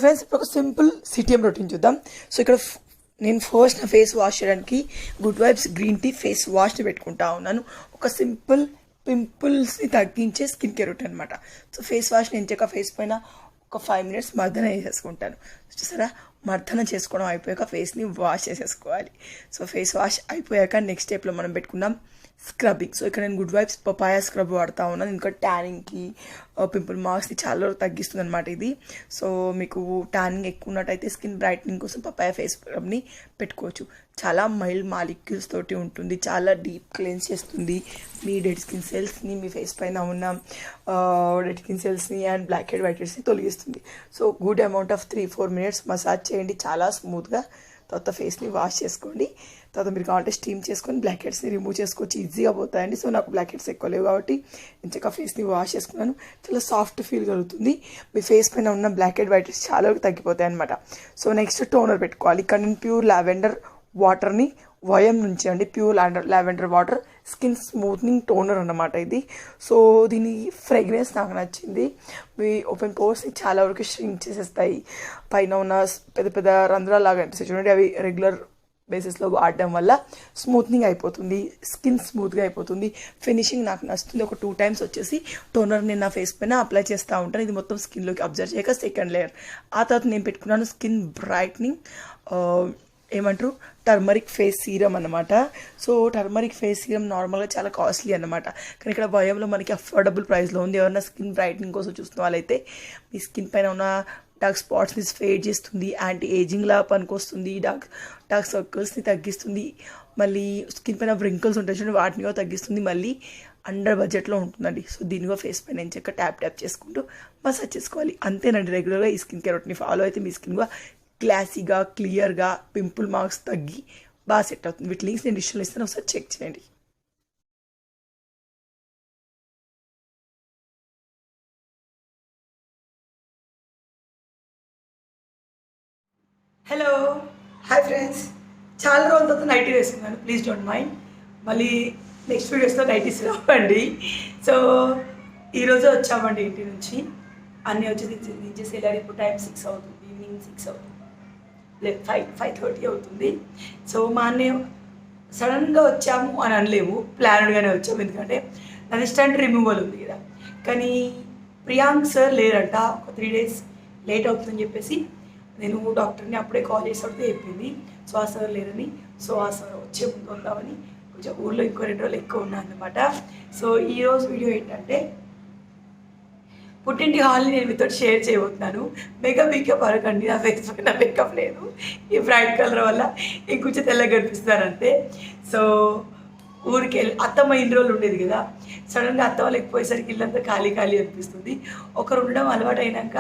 Friends ఇప్పుడు ఒక simple CTM routine చూద్దాం. సో ఇక్కడ నేను ఫస్ట్ నా ఫేస్ వాష్ చేయడానికి good vibes green tea face వాష్ని పెట్టుకుంటా ఉన్నాను. ఒక సింపుల్ పింపుల్స్ని తగ్గించే స్కిన్ కేర్ రొటీన్ అనమాట. సో ఫేస్ వాష్ని ఎంచాక ఫేస్ పైన ఒక 5 minutes మర్దన చేసేసుకుంటాను. చూసారా, మర్దన చేసుకోవడం అయిపోయాక ఫేస్ని వాష్ చేసేసుకోవాలి. సో ఫేస్ వాష్ అయిపోయాక నెక్స్ట్ స్టెప్లో మనం పెట్టుకుందాం స్క్రబ్బింగ్. సో ఇక్కడ నేను గుడ్ వైబ్స్ పపాయా స్క్రబ్ వాడుతూ ఉన్నాను. ఇంకా ట్యానింగ్కి పింపుల్ మార్క్స్ని చాలా వరకు తగ్గిస్తుంది అనమాట ఇది. సో మీకు ట్యానింగ్ ఎక్కువ ఉన్నట్టయితే స్కిన్ బ్రైట్నింగ్ కోసం పపాయా ఫేస్ స్క్రబ్ని పెట్టుకోవచ్చు. చాలా మైల్డ్ మాలిక్యూల్స్ తోటి ఉంటుంది, చాలా డీప్ క్లెన్స్ చేస్తుంది మీ డెడ్ స్కిన్ సెల్స్ని, మీ ఫేస్ పైన ఉన్న డెడ్ స్కిన్ సెల్స్ని అండ్ బ్లాక్ హెడ్ వైట్ హెడ్స్ని తొలగిస్తుంది. So good amount of 3-4 minutes massage చేయండి చాలా స్మూత్గా. తర్వాత ఫేస్ని వాష్ చేసుకోండి. తర్వాత మీరు కావాలంటే స్టీమ్ చేసుకొని బ్లాక్ హెడ్స్ని రిమూవ్ చేసుకోవచ్చు, ఈజీగా పోతాయండి. సో నాకు బ్లాక్ హెడ్స్ ఎక్కువ లేవు కాబట్టి ఇంచక ఫేస్ని వాష్ చేసుకున్నాను. చాలా సాఫ్ట్ ఫీల్ కలుగుతుంది, మీ ఫేస్ పైన ఉన్న బ్లాక్ హెడ్ వైట్ హెడ్స్ చాలా వరకు తగ్గిపోతాయి అనమాట. సో నెక్స్ట్ టోనర్ పెట్టుకోవాలి. ఇక్కడ నేను ప్యూర్ లావెండర్ వాటర్ని వయం నుంచి అండి, pure lavender water skin smoothening toner అన్నమాట ఇది. సో దీని ఫ్రేగ్రెన్స్ నాకు నచ్చింది. మీ ఓపెన్ పోర్స్ని చాలా వరకు ష్రింక్ చేసేస్తాయి, పైన ఉన్న పెద్ద పెద్ద రంధ్రాలాగా అనిపిస్తాయి చూడండి, అవి రెగ్యులర్ బేసిస్లో వాడడం వల్ల స్మూత్నింగ్ అయిపోతుంది, స్కిన్ స్మూత్గా అయిపోతుంది. ఫినిషింగ్ నాకు నచ్చుతుంది. ఒక 2 times వచ్చేసి టోనర్ నేను నా ఫేస్ పైన అప్లై చేస్తూ ఉంటాను. ఇది మొత్తం స్కిన్లోకి అబ్జర్వ్ చేయక సెకండ్ లేయర్. ఆ తర్వాత నేను పెట్టుకున్నాను స్కిన్ బ్రైట్నింగ్ ఏమంటారు టర్మరిక్ ఫేస్ సీరం అనమాట. సో టర్మరిక్ ఫేస్ సీరం నార్మల్గా చాలా కాస్ట్లీ అనమాట, కానీ ఇక్కడ వయంలో మనకి అఫోర్డబుల్ ప్రైస్లో ఉంది. ఎవరైనా స్కిన్ బ్రైట్నింగ్ కోసం చూస్తున్న వాళ్ళైతే మీ స్కిన్ పైన ఉన్న డార్క్ స్పాట్స్ని ఫేడ్ చేస్తుంది, యాంటీ ఏజింగ్లా పనికొస్తుంది, డార్క్ సర్కిల్స్ని తగ్గిస్తుంది, మళ్ళీ స్కిన్ పైన వ్రింకిల్స్ ఉంటాయి చూడండి వాటిని కూడా తగ్గిస్తుంది, మళ్ళీ అండర్ బడ్జెట్లో ఉంటుందండి. సో దీనిగా ఫేస్ పైన ఏం చెక్క ట్యాప్ చేసుకుంటూ మసాజ్ చేసుకోవాలి. అంతేనండి, రెగ్యులర్గా ఈ స్కిన్ కేర్ రొటీన్ ఫాలో అయితే మీ స్కిన్ కూడా గ్లాసీగా క్లియర్గా పింపుల్ మార్క్స్ తగ్గి బాగా సెట్ అవుతుంది. వీటి లింక్స్ నేను డిస్క్రిప్షన్లో ఇస్తాను, ఒకసారి చెక్ చేయండి. Hello, hi friends. చాలా రోజుల తర్వాత నైటీ వేసుకున్నాను, ప్లీజ్ డోంట్ మైండ్. మళ్ళీ నెక్స్ట్ వీడియోస్లో నైటీస్ రావండి. సో ఈరోజు వచ్చామండి ఇంటి నుంచి, అన్నీ వచ్చి దించేసి వెళ్ళారు. ఇప్పుడు టైం 6 అవుతుంది, ఈవినింగ్ 6 అవుతుంది, 5:30 అవుతుంది. సో మా అన్నయ్య సడన్గా వచ్చాము అని అనలేము, ప్లాన్డ్గానే వచ్చాము. ఎందుకంటే నా స్టంట్ రిమూవల్ ఉంది కదా, కానీ ప్రియాంక్ సార్ లేరంట, ఒక 3 days లేట్ అవుతుందని చెప్పేసి నేను డాక్టర్ని అప్పుడే కాల్ చేసినప్పుడు చెప్పింది. సో ఆ సార్ లేరని, సో ఆ సార్ వచ్చే ముందు వద్దామని కొంచెం ఊళ్ళో ఇంకో 2 రోజులు ఎక్కువ ఉన్నాను అనమాట. సో ఈరోజు వీడియో ఏంటంటే పుట్టింటి హాల్ని నేను మీతో షేర్ చేయబోతున్నాను. మేకప్ అరకండి, నా ఫేస్ పైన మేకప్ లేదు, ఈ బ్రైట్ కలర్ వల్ల ఇంకొంచెం తెల్లగా కనిపిస్తున్నారంతే. సో ఊరికి వెళ్ళి అత్తమ్మ ఇన్ని రోజులు ఉండేది కదా, సడన్గా అత్తమ్మ లేకపోయేసరికి ఇల్లంతా ఖాళీ అనిపిస్తుంది. ఒకరు ఉండడం అలవాటు అయినాక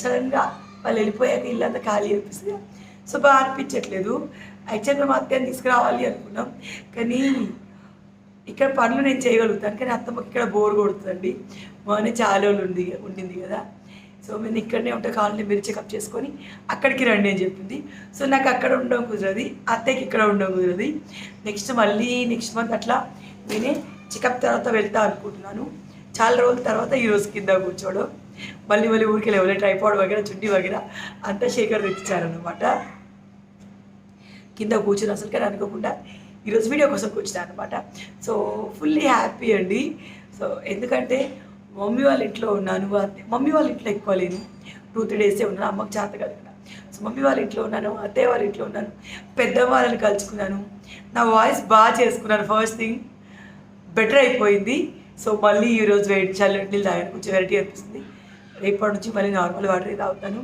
సడన్గా వాళ్ళు వెళ్ళిపోయాక ఇల్లంతా ఖాళీ అనిపిస్తుంది. సో బాగా అనిపించట్లేదు. యాక్చువల్గా మేము అత్తయ్యని తీసుకురావాలి అనుకున్నాం, కానీ ఇక్కడ పనులు నేను చేయగలుగుతాను, కానీ అత్తమ్మకి ఇక్కడ బోర్ కొడుతుందండి. మానే చాలా రోజులు ఉండింది కదా. సో నేను ఇక్కడనే ఉంటే కావాలంటే మీరు చెకప్ చేసుకొని అక్కడికి రండి అని చెప్పింది. సో నాకు అక్కడ ఉండడం కుదరదు, అత్తయ్యకి ఇక్కడ ఉండడం కుదరదు. నెక్స్ట్ మంత్ అట్లా నేనే చెకప్ తర్వాత వెళ్తా అనుకుంటున్నాను. చాలా రోజుల తర్వాత ఈరోజు కింద కూర్చోవడం, మళ్ళీ ఊరికి లేవలే, ట్రైపాడ్ వగేరా చుండి వగేరా అంతా శేఖర్ తెచ్చారనమాట. కింద కూర్చుని అసలు కానీ అనుకోకుండా ఈరోజు వీడియో కోసం కూర్చున్నాను అనమాట. సో ఫుల్లీ హ్యాపీ అండి. సో ఎందుకంటే మమ్మీ వాళ్ళ ఇంట్లో ఉన్నాను, మమ్మీ వాళ్ళ ఇంట్లో ఎక్కువ లేను, 2-3 days ఉన్నాను, అమ్మకి చేత కదా. సో మమ్మీ వాళ్ళ ఇంట్లో ఉన్నాను, అత్తయ్య వాళ్ళ ఇంట్లో ఉన్నాను, పెద్దవాళ్ళని కలుసుకున్నాను, నా వాయిస్ బాగా చేసుకున్నాను. ఫస్ట్ థింగ్ బెటర్ అయిపోయింది. సో మళ్ళీ ఈరోజు చల్ల నీళ్ళు తాగాను, కొంచెం వెరైటీ అనిపిస్తుంది. రేపటి నుంచి మళ్ళీ నార్మల్ వాటర్ తాగుతాను.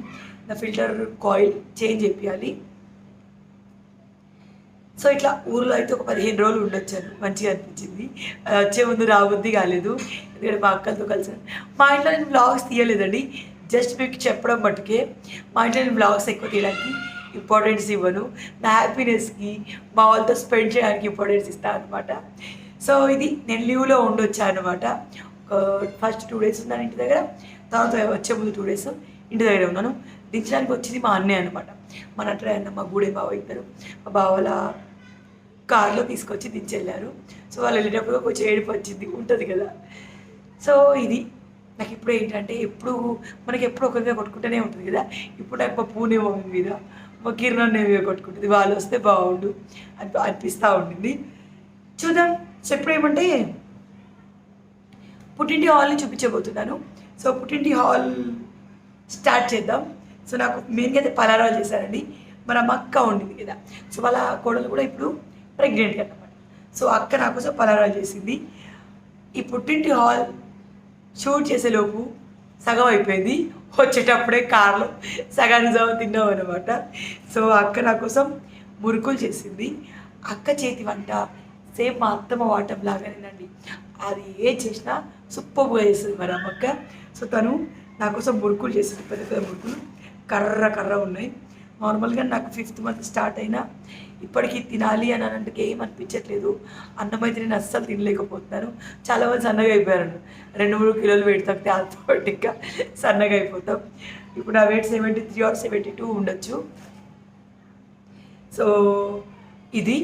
నా ఫిల్టర్ కాయిల్ చేంజ్ చేయాలి. సో ఇట్లా ఊరిలో అయితే ఒక 15 రోజులు ఉండొచ్చాను, మంచిగా అనిపించింది. వచ్చే ముందు రాబుద్ది కాలేదు, ఎందుకంటే మా అక్కలతో కలిసాను. మా ఇంట్లో నేను బ్లాగ్స్ తీయలేదండి, జస్ట్ మీకు చెప్పడం మట్టుకే. మా ఇంట్లో నేను బ్లాగ్స్ ఎక్కువ తీయడానికి ఇంపార్టెన్స్ ఇవ్వను, నా హ్యాపీనెస్కి మా వాళ్ళతో స్పెండ్ చేయడానికి ఇంపార్టెన్స్ ఇస్తాను అనమాట. సో ఇది నేను లీవ్లో ఉండొచ్చాను అనమాట. ఒక ఫస్ట్ 2 days ఉన్నాను ఇంటి దగ్గర, తర్వాత వచ్చే ముందు 2 days ఇంటి దగ్గర ఉన్నాను. దించడానికి వచ్చింది మా అన్నయ్య అనమాట, మా నటరాయ అన్న, మా గూడే బావ ఇద్దరు. మా బావల కార్లో తీసుకొచ్చి దించెళ్ళారు. సో వాళ్ళు వెళ్ళేటప్పుడు కొంచెం ఏడుపు వచ్చింది ఉంటుంది కదా. సో ఇది నాకు ఇప్పుడు ఏంటంటే మనకి ఎప్పుడు ఒకరిగా కొట్టుకుంటూనే ఉంటుంది కదా. ఇప్పుడు నాకు మా పూణే మమ్మీ మీద, మా కిరణ్ మీద కొట్టుకుంటుంది. వాళ్ళు వస్తే బాగుండు అనిపిస్తూ ఉండింది. చూద్దాం. సో ఇప్పుడు ఏమంటే పుట్టింటి హాల్ని చూపించబోతున్నాను. సో పుట్టింటి హాల్ స్టార్ట్ చేద్దాం. సో నాకు మెయిన్గా అయితే పలారాలు చేశారండి. మన అక్క ఉండింది కదా, సో వాళ్ళ కోడలు కూడా ఇప్పుడు ప్రెగ్నెంట్ అన్నమాట. సో అక్క నా కోసం పలారాలు చేసింది. ఈ పుట్టింటి హాల్ షూట్ చేసేలోపు సగం అయిపోయింది. వచ్చేటప్పుడే కార్లో సగానికి సగం తిన్నాం అనమాట. సో అక్క నా కోసం మురుకులు చేసింది. అక్క చేతి వంట సేమ్ మా అత్తమ్మ వాటం లాగానేనండి. అది ఏం చేసినా సూపర్గా చేస్తుంది మరి అమ్మక్క. సో తను నా కోసం మురుకులు చేసింది. పెద్ద పెద్ద మురుకులు కర్ర ఉన్నాయి. నార్మల్గా నాకు 5th month స్టార్ట్ అయినా ఇప్పటికీ తినాలి అని అంటే ఏమనిపించట్లేదు. అన్నం అయితే నేను అస్సలు తినలేకపోతున్నాను. చాలామంది సన్నగా అయిపోయారు. 2-3 కిలోలు వెయిట్ తగ్గితే ఆటోమేటిక్గా సన్నగా అయిపోతాం. ఇప్పుడు నా వెయిట్ 73 or 72 ఉండొచ్చు. సో ఇది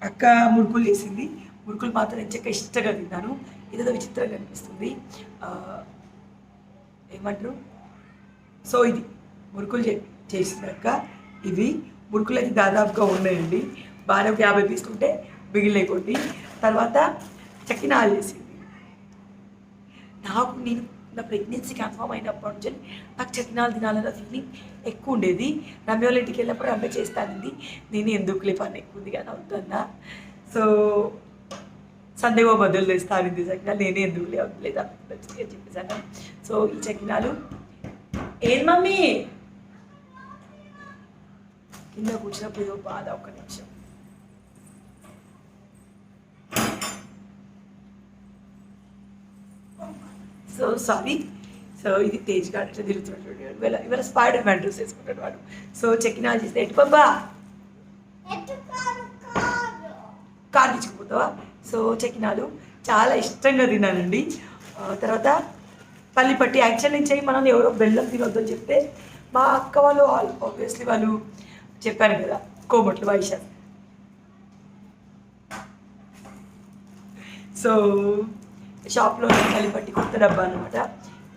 అక్క మురుకులు చేసింది. మురుకులు మాత్రం ఎంచక్క ఇష్టంగా తిన్నాను. ఇదేదో విచిత్రంగా అనిపిస్తుంది. ఏమంటారు. సో ఇది మురుకులు చేసినాక ఇవి మురుకులు అయితే దాదాపుగా ఉన్నాయండి. బాగా 50 తీసుకుంటే మిగిలిన కొట్టి. తర్వాత చకినాలు చేసింది. నేను నా ప్రెగ్నెన్సీ కన్ఫర్మ్ అయినప్పటి నుంచి నాకు చకినాలు తినాలన్న ఫీలింగ్ ఎక్కువ ఉండేది. రమ్య వాళ్ళ ఇంటికి వెళ్ళినప్పుడు రమ్య చేస్తానంది. నేను ఎందుకులే పని ఎక్కువ ఉంది కానీ అవుతుందా. సో సందేహం బదులు తెస్తానింది చకినాలు. నేనే ఎందుకులే అవుతలేదా మంచిగా చెప్పేసాను. సో ఈ చకినాలు ఏం మమ్మీ కింద కూర్చున్నప్పుడు ఏదో బాధ. ఒక్క నిమిషం. So sorry. సో ఇది తేజ్ గారు ఇట్లా తిరుగుతున్నాడు. ఇవాళ స్పైడర్ మ్యాన్ డ్రెస్ వేసుకుంటాడు వాడు. సో చకినాలు చేస్తే ఎటు బాబా కార్ తెచ్చుకుపోతావా. సో చకినాలు చాలా ఇష్టంగా తిన్నానండి. తర్వాత పల్లిపట్టి యాక్చువల్ నుంచి మనం ఎవరో బెల్లం తినొద్దని చెప్తే మా అక్క వాళ్ళు ఆబ్వియస్లీ వాళ్ళు చెప్పాను కదా కోమట్లు వైశాఖ్. సో షాప్లో పల్లిపట్టి కొత్త డబ్బా అనమాట.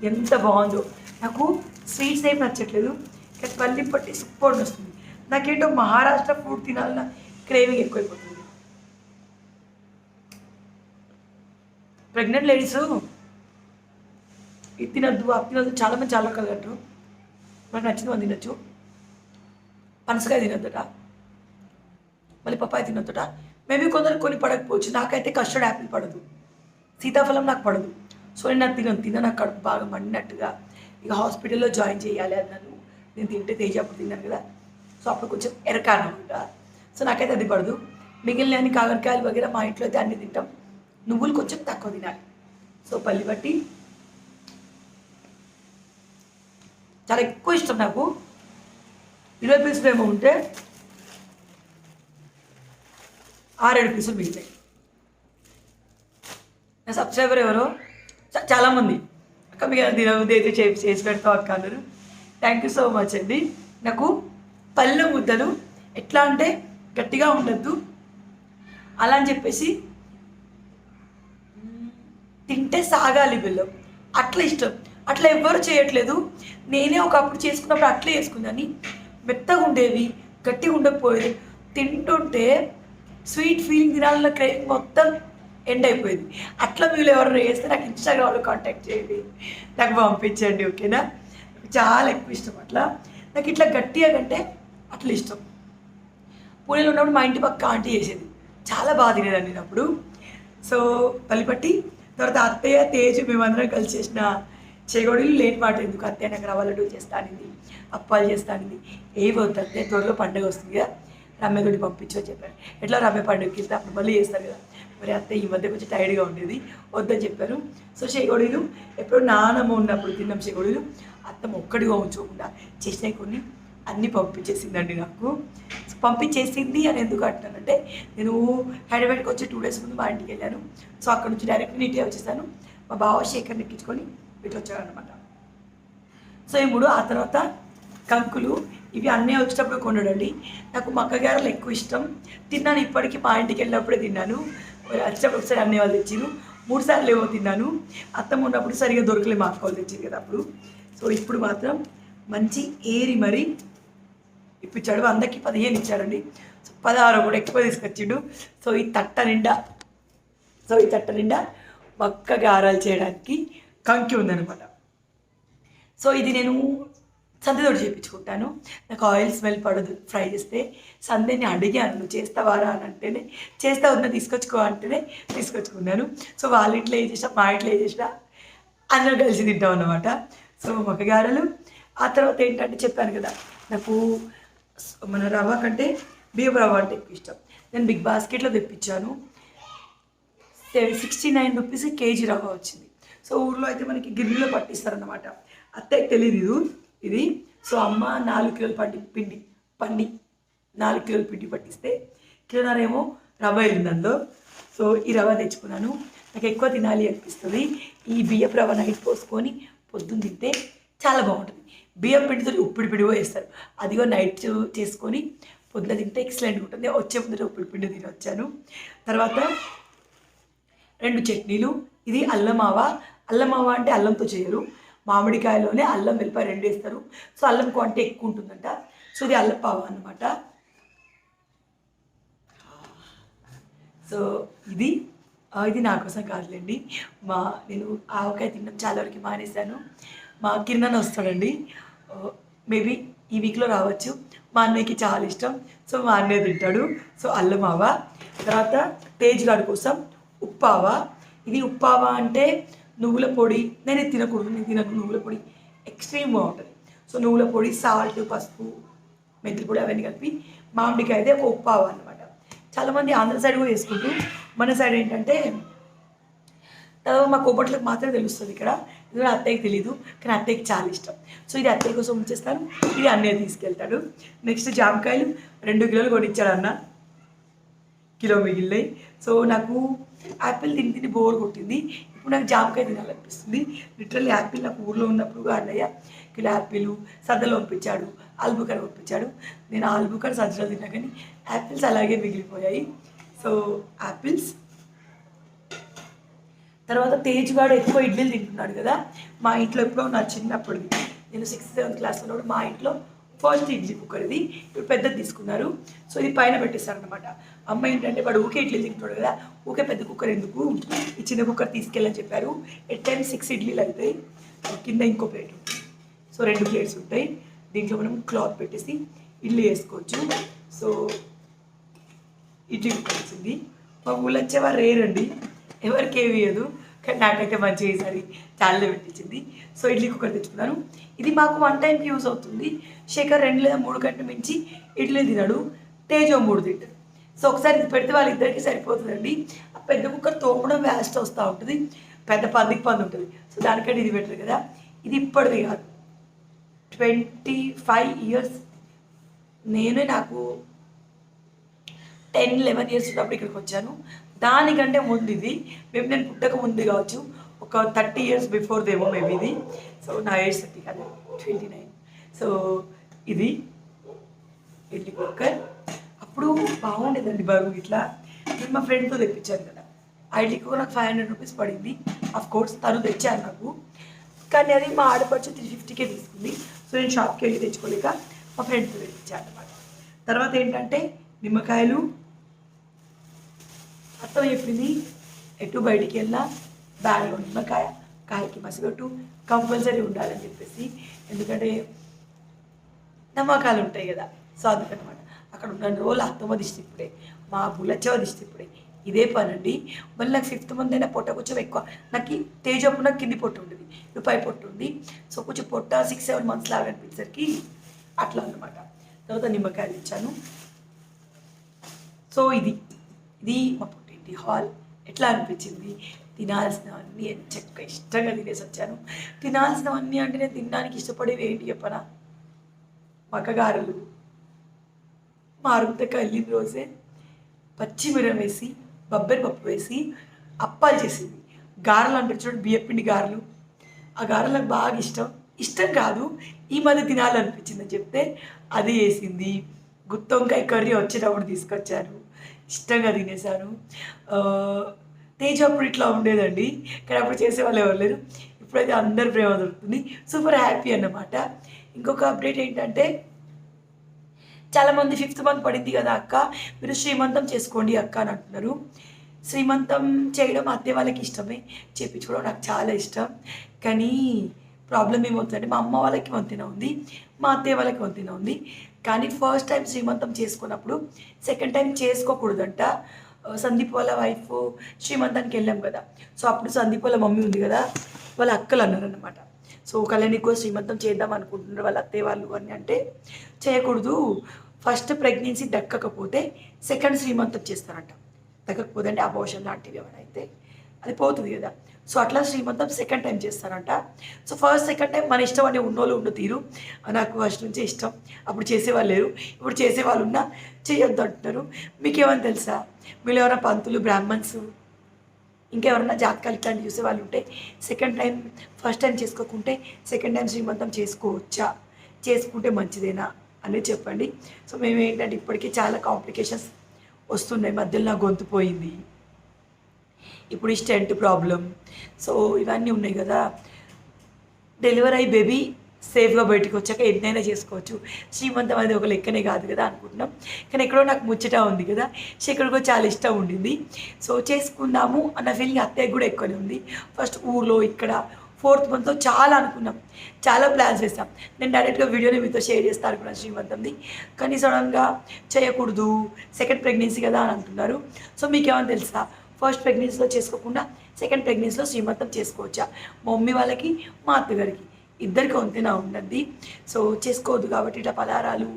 ఎంత బాగుందో. నాకు స్వీట్స్ ఏం నచ్చట్లేదు కానీ పల్లిపట్టి సూపర్ వస్తుంది. నాకేంటో మహారాష్ట్ర ఫుడ్ తినాలన్న క్రేవింగ్ ఎక్కువైపోతుంది. ప్రెగ్నెంట్ లేడీస్ ఇది తినద్దు అది తినద్దు చాలామంది చాలా కలగట్టు. మనకు నచ్చింది మనం తినచ్చు. పనసకాయ తినొద్దుట, మళ్ళీ పప్పాయ తినొద్దుట. మేబీ కొన్ని పడకపోవచ్చు. నాకైతే కస్టర్డ్ యాపిల్ పడదు, సీతాఫలం నాకు పడదు. సో నేను తిన నాకు కడుపు బాగా మండినట్టుగా ఇక హాస్పిటల్లో జాయిన్ చేయాలి అన్నాను. నేను తింటే తేజ అప్పుడు తిన్నాను కదా. సో అప్పుడు కొంచెం ఎరకానమాట. సో నాకైతే అది పడదు. మిగిలిన అన్ని కాకరకాయలు వగేరా మా ఇంట్లో అయితే అన్నీ తింటాం. నువ్వులు కొంచెం తక్కువ తినాలి. సో పల్లిపట్టి చాలా ఎక్కువ ఇష్టం నాకు. 20 పీసులు ఏమో ఉంటే 6-7 పీసులు మిగిలినాయి. నా సబ్స్క్రైబర్ ఎవరో చాలామంది అక్క మీకు తినబుద్ధి అయితే చేసి పెడతాం అక్క అన్నారు. థ్యాంక్ యూ సో మచ్ అండి. నాకు పళ్ళె ముద్దలు ఎట్లా అంటే గట్టిగా ఉండద్దు అలా అని చెప్పేసి తింటే సాగాలి బెల్లం అట్లా ఇష్టం. అట్లా ఎవ్వరు చేయట్లేదు. నేనే ఒకప్పుడు చేసుకున్నప్పుడు అట్లే చేసుకుందని. మెత్తగా ఉండేవి, గట్టిగా ఉండకపోయేది. తింటుంటే స్వీట్ ఫీలింగ్ తినాలన్న క్రేవింగ్ మొత్తం ఎండ్ అయిపోయింది. అట్లా మీరు ఎవరైనా చేస్తే నాకు ఇన్స్టాగ్రామ్లో కాంటాక్ట్ చేయండి, నాకు పంపించండి. ఓకేనా. చాలా ఎక్కువ ఇష్టం అట్లా. నాకు ఇట్లా గట్టిగా కంటే అట్లా ఇష్టం. పూణేలో ఉన్నప్పుడు మా ఇంటి పక్క ఆంటీ చేసేది, చాలా బాగా తినేదాన్ని నేను అప్పుడు. సో పల్లిపట్టి తర్వాత అత్తయ్య తేజు మేమందరం కలిసి చేసిన చేగోడీలు లేని మాట ఎందుకు. అత్తయ్య నాకు రవ్వ లడ్డు చేస్తానింది, అప్పాలు చేస్తానింది. ఏవి వద్దు అత్తయ్య, త్వరలో పండుగ వస్తుంది కదా, రమ్యతోటి పంపించో చెప్పారు. ఎట్లా రమ్య పండుగకి వెళ్తే అప్పుడు మళ్ళీ చేస్తారు కదా. మరి అత్తయ్య ఈ మధ్య కొంచెం టైర్డ్గా ఉండేది, వద్దని చెప్పారు. సో చేగోడీలు ఎప్పుడు నానమ్మ ఉన్నప్పుడు తిన్నాం. చేగోడీలు అత్తమ్మ ఒక్కడిగా ఉంచుకోకుండా చేసినాయి కొన్ని అన్నీ పంపించేసిందండి నాకు. పంపించేసింది అని ఎందుకు అంటున్నానంటే నేను హైదరాబాద్కి వచ్చి 2 days ముందు మా ఇంటికి వెళ్ళాను. సో అక్కడ నుంచి డైరెక్ట్ నీట్గా వచ్చేసాను. మా బావ శేఖర్ని ఎక్కించుకొని ఇట్లా వచ్చాడనమాట. సో ఈ 3 ఆ తర్వాత కంకులు ఇవి అన్నీ వచ్చేటప్పుడు కొనడండి. నాకు మక్కగారలు ఎక్కువ ఇష్టం. తిన్నాను ఇప్పటికీ, మా ఇంటికి వెళ్ళినప్పుడే తిన్నాను. వచ్చేటప్పుడు ఒకసారి అన్నీ వాళ్ళు తెచ్చిరు. 3 సార్లు ఏమో తిన్నాను. అత్తమ్మ ఉన్నప్పుడు సరిగ్గా దొరకలే, మా అక్క వాళ్ళు తెచ్చింది కదా అప్పుడు. సో ఇప్పుడు మాత్రం మంచి ఏరి మరి ఇప్పించాడు. 100కి 15 ఇచ్చాడండి. సో 16 కూడా ఎక్కువ తీసుకొచ్చిండు. సో ఈ తట్ట నిండా బక్కగా ఆరాలు చేయడానికి కంకి ఉందనమాట. సో ఇది నేను సంధ్యతోటి చేయించుకుంటాను. నాకు ఆయిల్ స్మెల్ పడదు ఫ్రై చేస్తే. సంధ్యని అడిగాను, నువ్వు చేస్తావారా అని అంటేనే చేస్తా ఉన్నా తీసుకొచ్చుకో అంటేనే తీసుకొచ్చుకున్నాను. సో వాళ్ళ ఇంట్లో ఏం చేసినా మా ఇంట్లో ఏం చేసినా అందరం కలిసి తింటాం అన్నమాట. సో మొక్కగారలు. ఆ తర్వాత ఏంటంటే చెప్పాను కదా, నాకు మన రవ్వ కంటే బియ్యం రవ్వ అంటే ఎక్కువ ఇష్టం. నేను బిగ్ బాస్కెట్లో తెప్పించాను. 69 రూపీస్ కేజీ రవ్వ వచ్చింది. సో ఊర్లో అయితే మనకి గిన్నెలో పట్టిస్తారన్నమాట. అత్తయ్యకి తెలియదు ఇది. సో అమ్మ 4 కిలోలు పిండి 4 కిలోలు పిండి పట్టిస్తే కిలోన్నరేమో రవ్వ వెళ్ళింది అందులో. సో ఈ రవ్వ తెచ్చుకున్నాను. నాకు ఎక్కువ తినాలి అనిపిస్తుంది. ఈ బియ్యపు రవ్వ నైట్ పోసుకొని పొద్దున్న తింటే చాలా బాగుంటుంది. బియ్యం పిండితో ఉప్పిడి పిండి వేస్తారు. అదిగో నైట్ చేసుకొని పొద్దున్న తింటే ఎక్సలెంట్గా ఉంటుంది. వచ్చే ముందర ఉప్పిడి పిండి తిని వచ్చాను. తర్వాత 2 చట్నీలు. ఇది అల్లమావ. అల్లమావ అంటే అల్లంతో చేయరు, మామిడికాయలోనే అల్లం వెల్లిపాయ 2 వేస్తారు. సో అల్లం క్వాంటిటీ ఎక్కువ ఉంటుందంట. సో ఇది అల్లపావ అనమాట. సో ఇది నా కోసం కాదులేండి. నేను ఆవకాయ తినడం చాలా వరకు మానేశాను. మా కిరణ్ వస్తాడండి, మేబీ ఈ వీక్లో రావచ్చు. మా అన్నయ్యకి చాలా ఇష్టం. సో మా అన్నయ్య తింటాడు. సో అల్లమావ. తర్వాత తేజ్ గారి కోసం ఉప్పావ. ఇది ఉప్పావ అంటే నువ్వుల పొడి. నేను తినకూడదు, నేను తినను నువ్వుల పొడి, ఎక్స్ట్రీమ్ బాగుంటుంది. సో నువ్వుల పొడి, సాల్ట్, పసుపు, మెంతుల పొడి అవన్నీ కలిపి మామిడికాయ అయితే ఒక ఉప్పావ అనమాట. చాలామంది ఆంధ్ర సైడ్ కూడా వేసుకుంటూ, మన సైడ్ ఏంటంటే మా కోపట్లకు మాత్రమే తెలుస్తుంది. ఇక్కడ ఇది అత్తయ్యకి తెలీదు, కానీ అత్తయ్యకి చాలా ఇష్టం. సో ఇది అత్తయ్య కోసం ఉంచేస్తాను, ఇది అన్నయ్య తీసుకెళ్తాడు. నెక్స్ట్ జామకాయలు 2 కిలోలు కొనిచ్చాడు అన్న, కిలో మిగిలినాయి. సో నాకు యాపిల్ తిని బోర్ కొట్టింది. ఇప్పుడు నాకు జామకాయ తినాలనిపిస్తుంది. లిటరల్లీ యాపిల్ నాకు ఊర్లో ఉన్నప్పుడు అన్నయ్య కిలో యాపిల్ సద్దలో పంపించాడు, ఆల్బుకర్ పంపించాడు. నేను ఆల్బుకర్ సజ్జలో తిన్నా, కానీ యాపిల్స్ అలాగే మిగిలిపోయాయి. So apples. తర్వాత తేజ్ గాడు ఎక్కువ ఇడ్లీలు తింటున్నాడు కదా. మా ఇంట్లో ఎప్పుడో నా చిన్నప్పటిది, నేను 6th 7th క్లాస్ ఉన్నప్పుడు మా ఇంట్లో ఫస్ట్ ఇడ్లీ కుక్కర్ ఇది. ఇప్పుడు పెద్దది తీసుకున్నారు. సో ఇది పైన పెట్టేస్తారనమాట. అమ్మ ఏంటంటే వాడు ఊకే ఇడ్లీ తింటున్నాడు కదా, ఊకే పెద్ద కుక్కర్ ఎందుకు, ఈ చిన్న కుక్కర్ తీసుకెళ్ళని చెప్పారు. ఎట్ టైం 6 ఇడ్లీలు అవుతాయి. కింద ఇంకో ప్లేట్ ఉంటుంది. సో 2 ప్లేట్స్ ఉంటాయి. దీంట్లో మనం క్లాత్ పెట్టేసి ఇడ్లీ వేసుకోవచ్చు. సో ఇడ్లీ కుక్కర్ వచ్చింది. మా ఊళ్ళో వచ్చేవారు రేరండి, ఎవరికి ఏమి ఇవ్వదు, కానీ నాకైతే మంచిగా ఈసారి చాలా పెట్టించింది. సో ఇడ్లీ కుక్కర్ తెచ్చుకున్నాను. ఇది మాకు 1 టైంకి యూజ్ అవుతుంది. శేఖర్ 2 లేదా 3 గంటల మించి ఇడ్లీ తినడు, తేజో 3 తింటాడు. సో ఒకసారి ఇది పెడితే వాళ్ళిద్దరికి సరిపోతుందండి. ఆ పెద్ద కుక్కర్ తోమడం వేస్ట్ వస్తూ ఉంటుంది, పెద్ద పందికి ఉంటుంది. సో దానికంటే ఇది బెటర్ కదా. ఇది ఇప్పటిది కాదు, 25 ఇయర్స్. నాకు 10-11 ఇయర్స్ ఉన్నప్పుడు ఇక్కడికి వచ్చాను. దానికంటే ముందు ఇది, మేము నేను పుట్టక ముందు కావచ్చు, ఒక 30 ఇయర్స్ బిఫోర్ దేమో మేబీ ఇది. సో నా ఏజ్ 30 కాదు, 29. సో ఇది ఇడ్లీ కుక్కర్. అప్పుడు బాగుండేదండి బరువు ఇట్లా. నేను మా ఫ్రెండ్తో తెప్పించాను కదా, ఆ ఇడ్లీ కుక్కర్ నాకు 500 రూపీస్ పడింది. అఫ్ కోర్స్ తను తెచ్చాను నాకు, కానీ అది మా ఆడపడుచు 350కే తీసుకుంది. సో నేను షాప్కి వెళ్ళి తెచ్చుకోలేక మా ఫ్రెండ్తో తెప్పించాను అనమాట. తర్వాత ఏంటంటే నిమ్మకాయలు. అర్థం చెప్పింది, ఎటు బయటికి వెళ్ళినా బ్యాగ్లో నిమ్మకాయ, కాయకి మసిగొట్టు కంపల్సరీ ఉండాలని చెప్పేసి. ఎందుకంటే నమ్మకాలు ఉంటాయి కదా. సో అందుకనమాట అక్కడ ఉన్న రోజులు అత్తమ్మ దిష్టి ఇప్పుడే, మా బుల్లచ్చవ దిష్టి ఇప్పుడే, ఇదే పని అండి. మళ్ళీ నాకు 5th మంత్ అయినా పొట్ట కొంచెం ఎక్కువ. నాకు తేజప్పుడు నాకు కింది పొట్టు ఉంటుంది, ఇప్పుడు పై పొట్టు ఉంది. సో కొంచెం పొట్ట 6-7 months లాగా అనిపించేసరికి అట్లా అనమాట. తర్వాత నిమ్మకాయలు ఇచ్చాను. సో ఇది మా పుట్టింటి హాల్. ఎట్లా అనిపించింది? తినాల్సినవన్నీ చక్కగా ఇష్టంగా తినేసి వచ్చాను. తినాల్సినవన్నీ అంటే నేను తినడానికి ఇష్టపడేవి ఏంటి చెప్పనా? మక్కగారెలు. మా అరుపుతక్క వెళ్ళిన రోజే పచ్చిమిరం వేసి బొబ్బరి పప్పు వేసి అప్పాలు చేసింది. గారెలు అంటే చూడండి, బియ్యపిండి గారెలు. ఆ గారెలు నాకు బాగా ఇష్టం కాదు, ఈ మధ్య తినాలనిపించిందని చెప్తే అది వేసింది. గుత్తొంకాయ కర్రీ వచ్చేటప్పుడు తీసుకొచ్చాను, ఇష్టంగా తినేసాను. తేజ అప్పుడు ఇట్లా ఉండేదండి, కానీ అప్పుడు చేసేవాళ్ళు ఎవరు లేరు. ఇప్పుడైతే అందరి ప్రేమ దొరుకుతుంది. సూపర్ హ్యాపీ అన్నమాట. ఇంకొక అప్డేట్ ఏంటంటే, చాలామంది 5th మంత్ పడింది కదా అక్క, మీరు శ్రీమంతం చేసుకోండి అక్క అని అంటున్నారు. శ్రీమంతం చేయడం అత్తయ్య వాళ్ళకి ఇష్టమే, చేయించుకోవడం నాకు చాలా ఇష్టం. కానీ ప్రాబ్లం ఏమవుతుందంటే, మా అమ్మ వాళ్ళకి వంతెన ఉంది, మా అత్తయ్య వాళ్ళకి వంతెన ఉంది. కానీ ఫస్ట్ టైం శ్రీమంతం చేసుకున్నప్పుడు సెకండ్ టైం చేసుకోకూడదంట. సందీప్ వాళ్ళ వైఫ్ శ్రీమంతానికి వెళ్ళాం కదా, సో అప్పుడు సందీప్ వాళ్ళ మమ్మీ ఉంది కదా, వాళ్ళ అక్కలు అన్నారనమాట. సో కళ్యాణికో శ్రీమంతం చేద్దాం అనుకుంటున్నారు వాళ్ళ అత్తయ్య వాళ్ళు అని అంటే, చేయకూడదు, ఫస్ట్ ప్రెగ్నెన్సీ దక్కకపోతే సెకండ్ శ్రీమంతం చేస్తారంట. దక్కకపోతే అంటే అబోషన్ లాంటివి ఏమైనా అయితే అది పోతుంది కదా, సో అట్లా శ్రీమంతం సెకండ్ టైం చేస్తారంట. సో ఫస్ట్ సెకండ్ టైం మన ఇష్టం అనే ఉన్నోళ్ళు ఉండు తీరు, నాకు ఫస్ట్ నుంచే ఇష్టం. అప్పుడు చేసేవాళ్ళు లేరు, ఇప్పుడు చేసేవాళ్ళు ఉన్నా చేయొద్దు అంటున్నారు. మీకేమైనా తెలుసా? మీరు ఎవరైనా పంతులు, బ్రాహ్మణ్స్, ఇంకెవరైనా జాతకాలు ఇట్లాంటివి చూసే వాళ్ళు ఉంటే, సెకండ్ టైం ఫస్ట్ టైం చేసుకోకుంటే సెకండ్ టైం శ్రీమంతం చేసుకోవచ్చా, చేసుకుంటే మంచిదేనా అనేది చెప్పండి. సో మేము ఏంటంటే ఇప్పటికీ చాలా కాంప్లికేషన్స్ వస్తున్నాయి. మధ్యలో నా గొంతు పోయింది, ఇప్పుడు ఈ స్టెంట్ ప్రాబ్లం, సో ఇవన్నీ ఉన్నాయి కదా. డెలివరీ అయ్యి బేబీ సేఫ్గా బయటకు వచ్చాక ఎన్నైనా చేసుకోవచ్చు. శ్రీమంతం అనేది ఒక లెక్కనే కాదు కదా అనుకుంటున్నాం. కానీ ఎక్కడో నాకు ముచ్చట ఉంది కదా, శేఖర్కో చాలా ఇష్టం ఉండింది, సో చేసుకుందాము అన్న ఫీలింగ్ అత్తయ్యకి కూడా ఎక్కువనే ఉంది. ఫస్ట్ ఊర్లో ఇక్కడ 4th మంత్లో చాలా అనుకున్నాం, చాలా ప్లాన్స్ వేస్తాం. నేను డైరెక్ట్గా వీడియోని మీతో షేర్ చేస్తాను అనుకున్నాను శ్రీమంతంది, కానీ సడన్గా చేయకూడదు, సెకండ్ ప్రెగ్నెన్సీ కదా అని అంటున్నారు. సో మీకేమైనా తెలుసా, ఫస్ట్ ప్రెగ్నెన్సీలో చేసుకోకుండా సెకండ్ ప్రెగ్నెన్సీలో శ్రీమంతం చేసుకోవచ్చా? మా మమ్మీ వాళ్ళకి, మా అత్తగారికి ఇద్దరికి వంతెన ఉండద్ది, సో చేసుకోవద్దు కాబట్టి ఇట్లా పలారాలు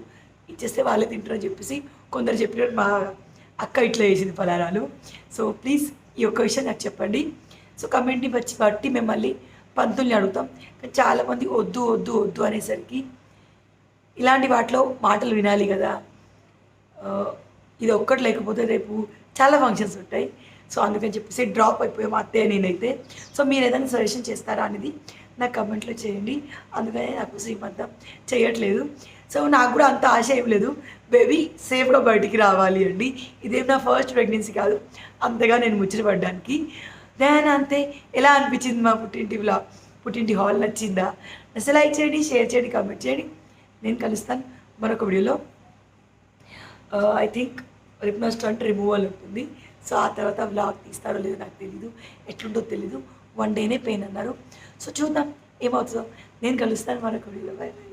ఇచ్చేస్తే వాళ్ళే తింటారని చెప్పేసి కొందరు చెప్పినట్టు మా అక్క ఇట్లా వేసింది పలారాలు. సో ప్లీజ్ ఈ ఒక్క విషయం నాకు చెప్పండి. సో కమెంట్ని బట్టి మేము మళ్ళీ పంతుల్ని అడుగుతాం. కానీ చాలామంది వద్దు వద్దు వద్దు అనేసరికి ఇలాంటి వాటిలో మాటలు వినాలి కదా, ఇది ఒక్కటి లేకపోతే రేపు చాలా ఫంక్షన్స్ ఉంటాయి. సో అందుకని చెప్పేసి డ్రాప్ అయిపోయాం అత్తయ్య నేనైతే. సో మీరు ఏదైనా సజెషన్ చేస్తారా అనేది నాకు కమెంట్లో చేయండి. అందుకనే నాకు శ్రీమంతం చేయట్లేదు. సో నాకు కూడా అంత ఆశ ఏం లేదు, బేబీ సేఫ్గా బయటికి రావాలి అండి. ఇదేం నా ఫస్ట్ ప్రెగ్నెన్సీ కాదు అంతగా నేను ముచ్చటపడ్డానికి. దాని అంతే. ఎలా అనిపించింది మా పుట్టింటి హాల్? నచ్చిందా? అసలు లైక్ చేయండి, షేర్ చేయండి, కామెంట్ చేయండి. నేను కలుస్తాను మరొక వీడియోలో. ఐ థింక్ రేపు నా స్టంట్ రిమూవల్ ఉంటుంది, సో ఆ తర్వాత వ్లాగ్ తీస్తారో లేదో నాకు తెలీదు, ఎట్లుంటో తెలీదు. 1 డేనే పెయిన్ అన్నారు, సో చూద్దాం ఏమవుతుందో. నేను కలుస్తాను మరొక వీడియోలో. By by.